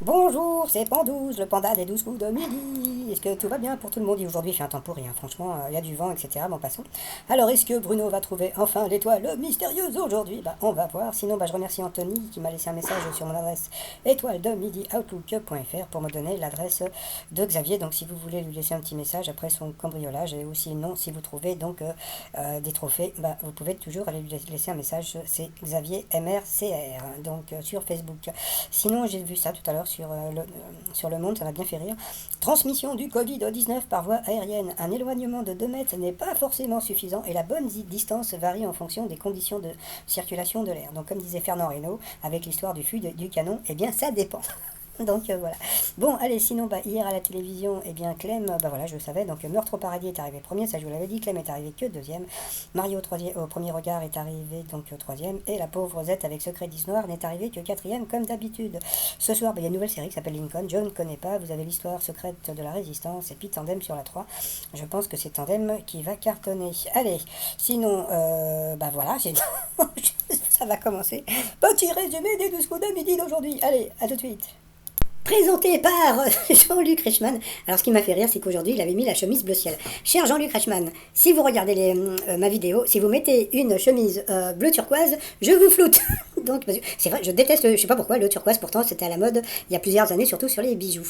Bonjour, c'est Pandouze, le panda des 12 coups de midi. Est-ce que tout va bien pour tout le monde? Et aujourd'hui, il fait un temps pourri, hein. Franchement, il y a du vent, etc. Bon, passons. Alors, est-ce que Bruno va trouver enfin l'étoile mystérieuse aujourd'hui? Bah, on va voir. Sinon, bah, je remercie Anthony qui m'a laissé un message sur mon adresse étoile de midi outlook.fr pour me donner l'adresse de Xavier. Donc, si vous voulez lui laisser un petit message après son cambriolage, et aussi non, si vous trouvez donc des trophées, bah, vous pouvez toujours aller lui laisser un message. C'est Xavier MRCR, donc sur Facebook. Sinon, j'ai vu ça tout à l'heure sur le Monde, ça m'a bien fait rire. Transmission du Covid-19 par voie aérienne. Un éloignement de 2 mètres n'est pas forcément suffisant et la bonne distance varie en fonction des conditions de circulation de l'air. Donc, comme disait Fernand Reynaud, avec l'histoire du fût du canon, eh bien, ça dépend. Donc voilà. Bon, allez, sinon, bah, hier à la télévision, eh bien, Clem, bah voilà, je le savais. Donc, Meurtre au paradis est arrivé premier, ça je vous l'avais dit. Clem est arrivé que deuxième. Mario au premier regard est arrivé donc troisième. Et la pauvre Rosette avec Secret d'Histoire n'est arrivée que quatrième, comme d'habitude. Ce soir, bah, il y a une nouvelle série qui s'appelle Lincoln. Je ne connais pas. Vous avez l'histoire secrète de la résistance et puis Tandem sur la 3. Je pense que c'est Tandem qui va cartonner. Allez, sinon, bah voilà, ça va commencer. Petit résumé des 12 coups de midi d'aujourd'hui. Allez, à tout de suite. Présenté par Jean-Luc Reichmann. Alors ce qui m'a fait rire, c'est qu'aujourd'hui, il avait mis la chemise bleu ciel. Cher Jean-Luc Reichmann, si vous regardez ma vidéo, si vous mettez une chemise bleu turquoise, je vous floute. Donc, c'est vrai, je déteste, je sais pas pourquoi, le turquoise, pourtant c'était à la mode il y a plusieurs années, surtout sur les bijoux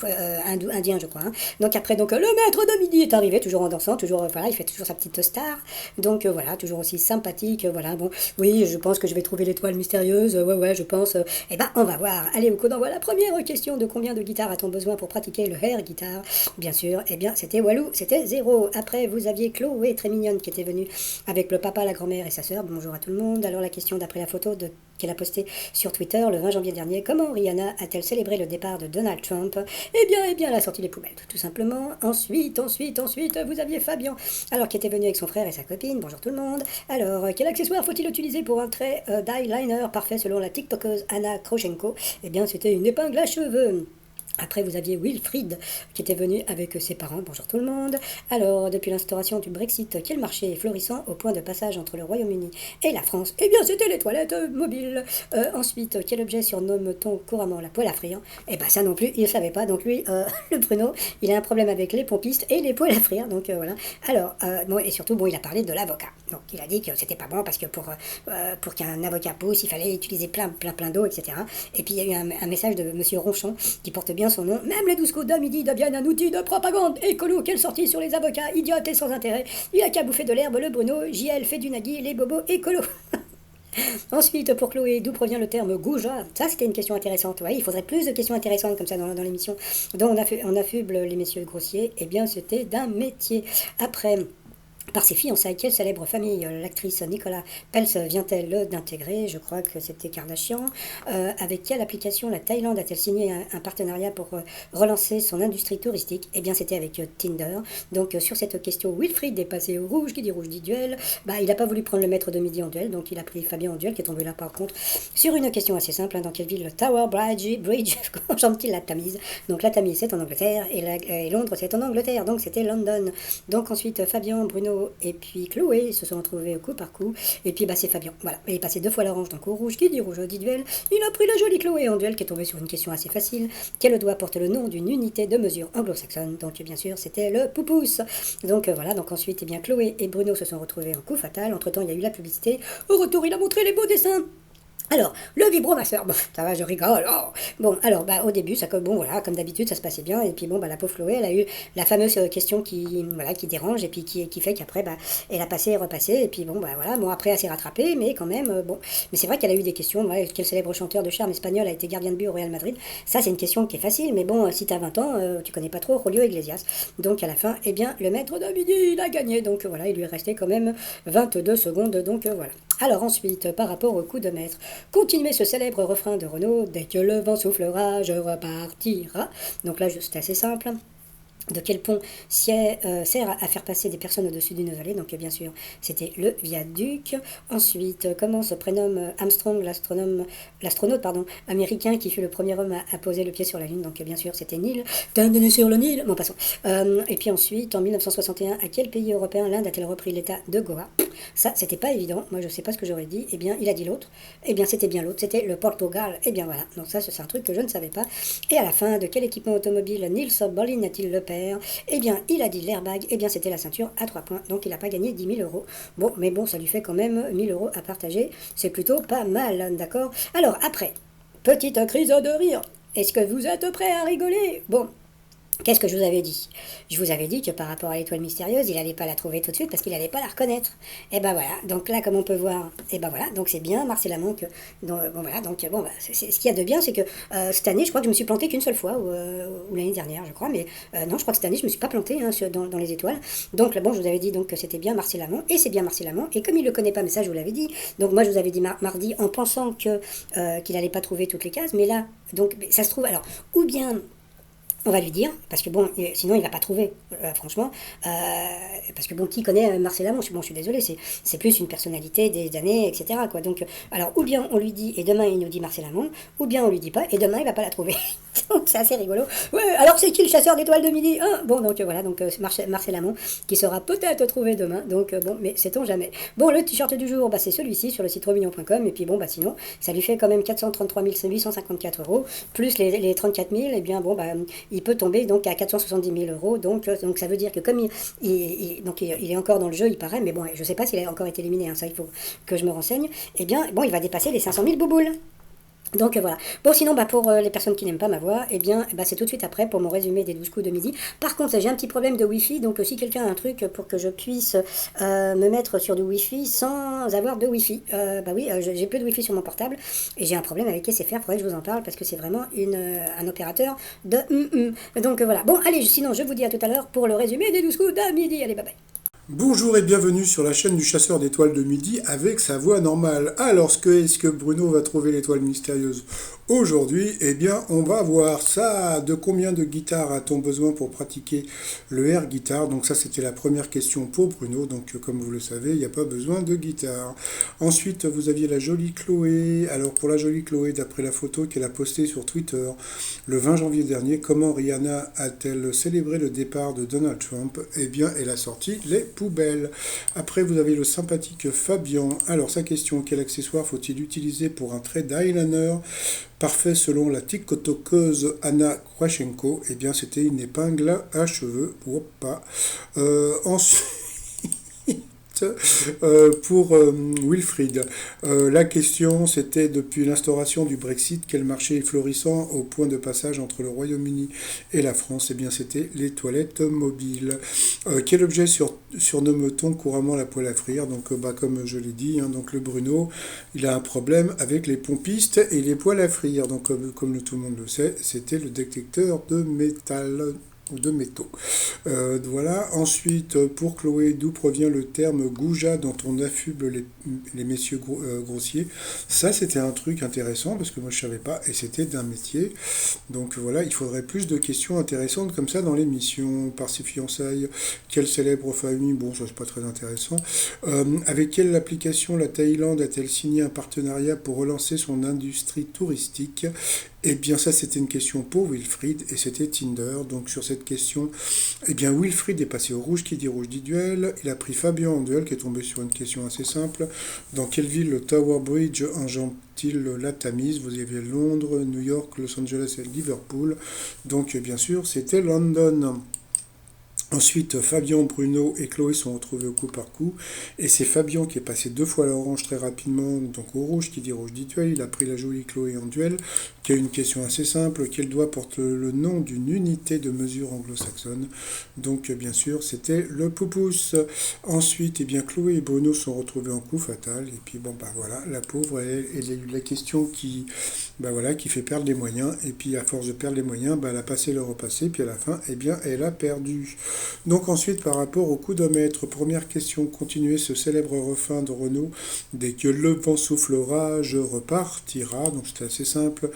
indiens, je crois. Hein. Donc après, donc le maître de midi est arrivé, toujours en dansant, toujours, voilà, il fait toujours sa petite star. Donc voilà, toujours aussi sympathique, voilà, bon, oui, je pense que je vais trouver l'étoile mystérieuse, ouais, je pense, eh ben, on va voir. Allez, au coup d'envoi, la première question de combien de guitares a-t-on besoin pour pratiquer le air guitare? Bien sûr, eh bien, c'était Walou, c'était 0. Après, vous aviez Chloé, très mignonne, qui était venue avec le papa, la grand-mère et sa sœur. Bonjour à tout le monde. Alors, la question d'après la photo qu'elle a postée sur Twitter le 20 janvier dernier, comment Rihanna a-t-elle célébré le départ de Donald Trump? Eh bien, elle a sorti les poubelles, tout simplement. Ensuite, vous aviez Fabien, alors qui était venu avec son frère et sa copine. Bonjour tout le monde. Alors, quel accessoire faut-il utiliser pour un trait d'eyeliner parfait selon la TikTokeuse Anna Krochenko? Eh bien, c'était une épingle à cheveux. Après, vous aviez Wilfried qui était venu avec ses parents. Bonjour tout le monde. Alors, depuis l'instauration du Brexit, quel marché est florissant au point de passage entre le Royaume-Uni et la France? Eh bien, c'était les toilettes mobiles. Ensuite, quel objet surnomme-t-on couramment la poêle à frire? Eh bien, ça non plus, il ne savait pas. Donc, lui, le Bruno, il a un problème avec les pompistes et les poêles à frire. Donc, voilà. Alors, bon, et surtout, bon, il a parlé de l'avocat. Donc, il a dit que c'était pas bon parce que pour qu'un avocat pousse, il fallait utiliser plein d'eau, etc. Et puis, il y a eu un message de monsieur Ronchon qui porte bien son nom. Même les 12 coups de midi deviennent un outil de propagande écolo. Quelle sortie sur les avocats, idiotes et sans intérêt. Il a qu'à bouffer de l'herbe, le Bruno. JL fait du nagui, les bobos écolo. Ensuite, pour Chloé, d'où provient le terme goujat? Ça, c'était une question intéressante. Ouais, il faudrait plus de questions intéressantes comme ça dans l'émission. Donc, on affuble les messieurs grossiers. Eh bien, c'était d'un métier. Après... Par ses fiançailles, quelle célèbre famille l'actrice Nicolas Pels vient-elle d'intégrer? Je crois que c'était Kardashian. Avec quelle application la Thaïlande a-t-elle signé un partenariat pour relancer son industrie touristique? Eh bien, c'était avec Tinder. Donc, sur cette question, Wilfried est passé au rouge. Qui dit rouge dit duel. Bah, il n'a pas voulu prendre le maître de midi en duel, donc il a pris Fabien en duel, qui est tombé là par contre. Sur une question assez simple, hein, dans quelle ville le Tower Bridge chante-t-il la Tamise? Donc, la Tamise, c'est en Angleterre, et Londres, c'est en Angleterre, donc c'était London. Donc, ensuite, Fabien, Bruno et puis Chloé se sont retrouvés coup par coup. Et puis bah c'est Fabien. Voilà. Il est passé 2 fois l'orange, donc au rouge. Qui dit rouge dit duel. Il a pris la jolie Chloé en duel qui est tombée sur une question assez facile. Quel doigt porte le nom d'une unité de mesure anglo-saxonne? Donc bien sûr c'était le poupousse. Donc voilà. Donc ensuite bien Chloé et Bruno se sont retrouvés en coup fatal. Entre temps il y a eu la publicité. Au retour il a montré les beaux dessins. Alors, le vibromasseur, bon, ça va, je rigole. Oh. Bon, alors, bah, au début, bon, voilà, comme d'habitude, ça se passait bien. Et puis, bon, bah, la pauvre Chloé, elle a eu la fameuse question qui dérange et puis qui fait qu'après, bah, elle a passé et repassé. Et puis, bon, bah, voilà, bon, après, elle s'est rattrapée, mais quand même, bon. Mais c'est vrai qu'elle a eu des questions. Ouais, quel célèbre chanteur de charme espagnol a été gardien de but au Real Madrid? Ça, c'est une question qui est facile, mais bon, si t'as 20 ans, tu connais pas trop Julio Iglesias. Donc, à la fin, eh bien, le maître de midi, il a gagné. Donc, voilà, il lui est resté quand même 22 secondes. Donc, voilà. Alors, ensuite, par rapport au coup de maître. Continuez ce célèbre refrain de Renaud, dès que le vent soufflera, je repartira. Donc là, c'est assez simple. de quel pont sert à faire passer des personnes au-dessus d'une vallée. Donc bien sûr, c'était le viaduc. Ensuite, comment se prénomme Armstrong, l'astronaute américain qui fut le premier homme à poser le pied sur la Lune. Donc bien sûr, c'était Neil. Bienvenue sur le Nil. Bon, passons. Et puis ensuite, en 1961, à quel pays européen l'Inde a-t-elle repris l'état de Goa? Ça, c'était pas évident. Moi, je sais pas ce que j'aurais dit. Eh bien, il a dit l'autre. Eh bien, c'était bien l'autre. C'était le Portugal. Eh bien, voilà. Donc ça, c'est un truc que je ne savais pas. Et à la fin, de quel équipement automobile Niels Bohlin a-t-il le père? Eh bien, il a dit l'airbag. Eh bien, c'était la ceinture à 3 points. Donc, il n'a pas gagné 10 000 euros. Bon, mais bon, ça lui fait quand même 1 000 euros à partager. C'est plutôt pas mal, d'accord? Alors, après, petite crise de rire. Est-ce que vous êtes prêts à rigoler? Bon. Qu'est-ce que je vous avais dit? Je vous avais dit que par rapport à l'étoile mystérieuse, il n'allait pas la trouver tout de suite parce qu'il n'allait pas la reconnaître. Et ben voilà, donc là comme on peut voir, et ben voilà, donc c'est bien Marcel Amont que... bon voilà, donc bon, bah, ce qu'il y a de bien, c'est que cette année, je crois que je me suis planté qu'une seule fois, ou l'année dernière, je crois, mais non, je crois que cette année, je me suis pas planté dans les étoiles. Donc là, bon, je vous avais dit donc que c'était bien Marcel Amont, et c'est bien Marcel Amont, et comme il le connaît pas, mais ça je vous l'avais dit, donc moi je vous avais dit mardi en pensant que qu'il n'allait pas trouver toutes les cases, mais là, donc ça se trouve, alors, ou bien... On va lui dire, parce que bon, sinon il va pas trouver, franchement. Parce que bon, qui connaît Marcel Amont? Bon, je suis désolé, c'est plus une personnalité des années, etc. Quoi. Donc, alors, ou bien on lui dit, et demain il nous dit Marcel Amont, ou bien on lui dit pas, et demain il va pas la trouver. Donc c'est assez rigolo. Ouais, alors c'est qui le chasseur d'étoiles de midi, hein? Bon, donc voilà, donc Marcel Amont, qui sera peut-être trouvé demain, donc bon, mais sait-on jamais. Bon, le t-shirt du jour, bah, c'est celui-ci, sur le site romignon.com, et puis bon, bah sinon, ça lui fait quand même 433 854 euros, plus les 34 000, et bien bon, bah, il peut tomber donc à 470 000 euros, donc ça veut dire que comme il est encore dans le jeu, il paraît, mais bon, je sais pas s'il a encore été éliminé, hein, ça il faut que je me renseigne, et bien bon, il va dépasser les 500 000 bouboules. Donc voilà. Bon, sinon, bah, pour les personnes qui n'aiment pas ma voix, eh bien, bah, c'est tout de suite après pour mon résumé des 12 coups de midi. Par contre, j'ai un petit problème de Wi-Fi, donc si quelqu'un a un truc pour que je puisse me mettre sur du Wi-Fi sans avoir de Wi-Fi, bah oui, j'ai peu de Wi-Fi sur mon portable et j'ai un problème avec SFR, faudrait que je vous en parle parce que c'est vraiment un opérateur de Donc voilà. Bon, allez, sinon, je vous dis à tout à l'heure pour le résumé des 12 coups de midi. Allez, bye bye. Bonjour et bienvenue sur la chaîne du chasseur d'étoiles de midi avec sa voix normale. Alors, est-ce que Bruno va trouver l'étoile mystérieuse aujourd'hui? Eh bien, on va voir ça. De combien de guitares a-t-on besoin pour pratiquer le air guitare? Donc ça, c'était la première question pour Bruno. Donc, comme vous le savez, il n'y a pas besoin de guitare. Ensuite, vous aviez la jolie Chloé. Alors, pour la jolie Chloé, d'après la photo qu'elle a postée sur Twitter le 20 janvier dernier, comment Rihanna a-t-elle célébré le départ de Donald Trump? Eh bien, elle a sorti les poubelle. Après, vous avez le sympathique Fabien. Alors, sa question, quel accessoire faut-il utiliser pour un trait d'eyeliner parfait selon la tiktokeuse Anna Krashenko? Eh bien, c'était une épingle à cheveux. Pas. Ensuite... pour Wilfried. La question, c'était depuis l'instauration du Brexit, quel marché est florissant au point de passage entre le Royaume-Uni et la France? Eh bien, c'était les toilettes mobiles. Quel objet surnomme-t-on couramment la poêle à frire? Donc, comme je l'ai dit, hein, donc le Bruno, il a un problème avec les pompistes et les poêles à frire. Donc, comme tout le monde le sait, c'était le détecteur de métal de métaux. Voilà. Ensuite, pour Chloé, d'où provient le terme goujat dont on affuble les messieurs grossiers? Ça, c'était un truc intéressant parce que moi, je savais pas et c'était d'un métier. Donc voilà, il faudrait plus de questions intéressantes comme ça dans l'émission. Par ses fiançailles, quelle célèbre famille? Bon, ça, c'est pas très intéressant. Avec quelle application la Thaïlande a-t-elle signé un partenariat pour relancer son industrie touristique? Eh bien, ça, c'était une question pour Wilfried, et c'était Tinder. Donc, sur cette question, eh bien, Wilfried est passé au rouge, qui dit rouge dit duel. Il a pris Fabien en duel, qui est tombé sur une question assez simple. Dans quelle ville le Tower Bridge enjambe-t-il la Tamise? Vous y aviez Londres, New York, Los Angeles et Liverpool. Donc, bien sûr, c'était London. Ensuite, Fabien, Bruno et Chloé sont retrouvés au coup par coup. Et c'est Fabien qui est passé 2 fois à l'orange très rapidement, donc au rouge, qui dit rouge dit duel. Il a pris la jolie Chloé en duel, qui a une question assez simple. Quel doigt porte le nom d'une unité de mesure anglo-saxonne? Donc, bien sûr, c'était le poupousse. Ensuite, eh bien, Chloé et Bruno sont retrouvés en coup fatal. Et puis, bon, bah voilà, la pauvre, elle a eu la question qui fait perdre les moyens. Et puis, à force de perdre les moyens, elle a passé le repassé. Puis, à la fin, eh bien, elle a perdu. Donc ensuite, par rapport au coudomètre, première question, continuez ce célèbre refrain de Renaud. Dès que le vent soufflera, je repartira. Donc c'était assez simple.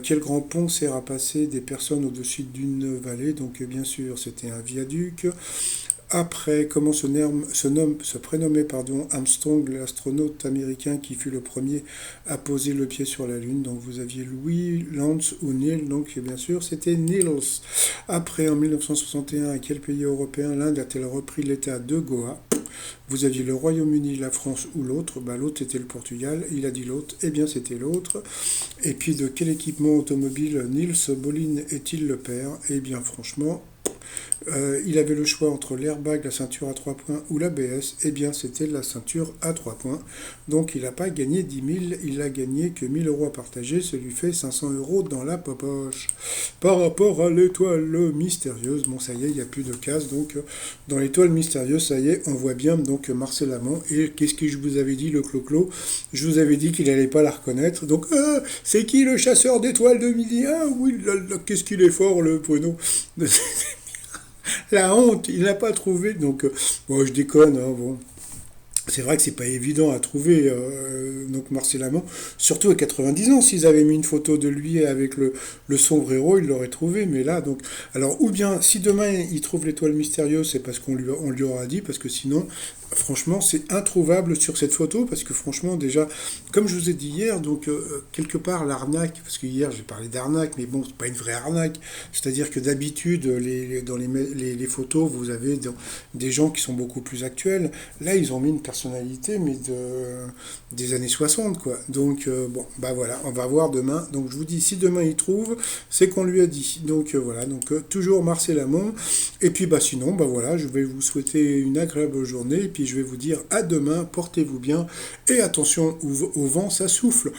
Quel grand pont sert à passer des personnes au-dessus d'une vallée? Donc bien sûr, c'était un viaduc. Après, comment se prénommait Armstrong, l'astronaute américain qui fut le premier à poser le pied sur la Lune? Donc vous aviez Louis, Lance ou Neil, donc bien sûr c'était Niels. Après, en 1961, à quel pays européen l'Inde a-t-elle repris l'état de Goa? Vous aviez le Royaume-Uni, la France ou l'autre. Bah, l'autre c'était le Portugal, il a dit l'autre, eh bien c'était l'autre. Et puis de quel équipement automobile Niels Bohlin est-il le père? Eh bien franchement, il avait le choix entre l'airbag, la ceinture à 3 points ou l'ABS. Eh bien, c'était la ceinture à 3 points. Donc, il n'a pas gagné 10 000, il a gagné que 1 000 € à partager. Ça lui fait 500 € dans la poche. Par rapport à l'étoile mystérieuse, bon, ça y est, il n'y a plus de casse. Donc, dans l'étoile mystérieuse, ça y est, on voit bien donc Marcel Amont. Et qu'est-ce que je vous avais dit, le clo-clo? Je vous avais dit qu'il n'allait pas la reconnaître. Donc, c'est qui le chasseur d'étoiles de midi? Ah oui, qu'est-ce qu'il est fort, le Bruno. La honte, il n'a pas trouvé. Donc, bon, je déconne, hein, bon. C'est vrai que c'est pas évident à trouver, donc Marcel Amont, surtout à 90 ans. S'ils avaient mis une photo de lui avec le sombrero, ils l'auraient trouvé. Mais là, donc, alors, ou bien, si demain il trouve l'étoile mystérieuse, c'est parce on lui aura dit, parce que sinon, franchement, c'est introuvable sur cette photo, parce que franchement, déjà, comme je vous ai dit hier, donc, quelque part, l'arnaque, parce que hier, j'ai parlé d'arnaque, mais bon, c'est pas une vraie arnaque. C'est-à-dire que d'habitude, dans les photos, vous avez des gens qui sont beaucoup plus actuels. Là, ils ont mis une personnalité, mais des années 60, quoi. Donc, bon, bah voilà, on va voir demain. Donc, je vous dis, si demain il trouve, c'est qu'on lui a dit. Donc, voilà, donc, toujours Marcel Amont. Et puis, bah sinon, bah voilà, je vais vous souhaiter une agréable journée, et puis je vais vous dire à demain, portez-vous bien, et attention au vent, ça souffle.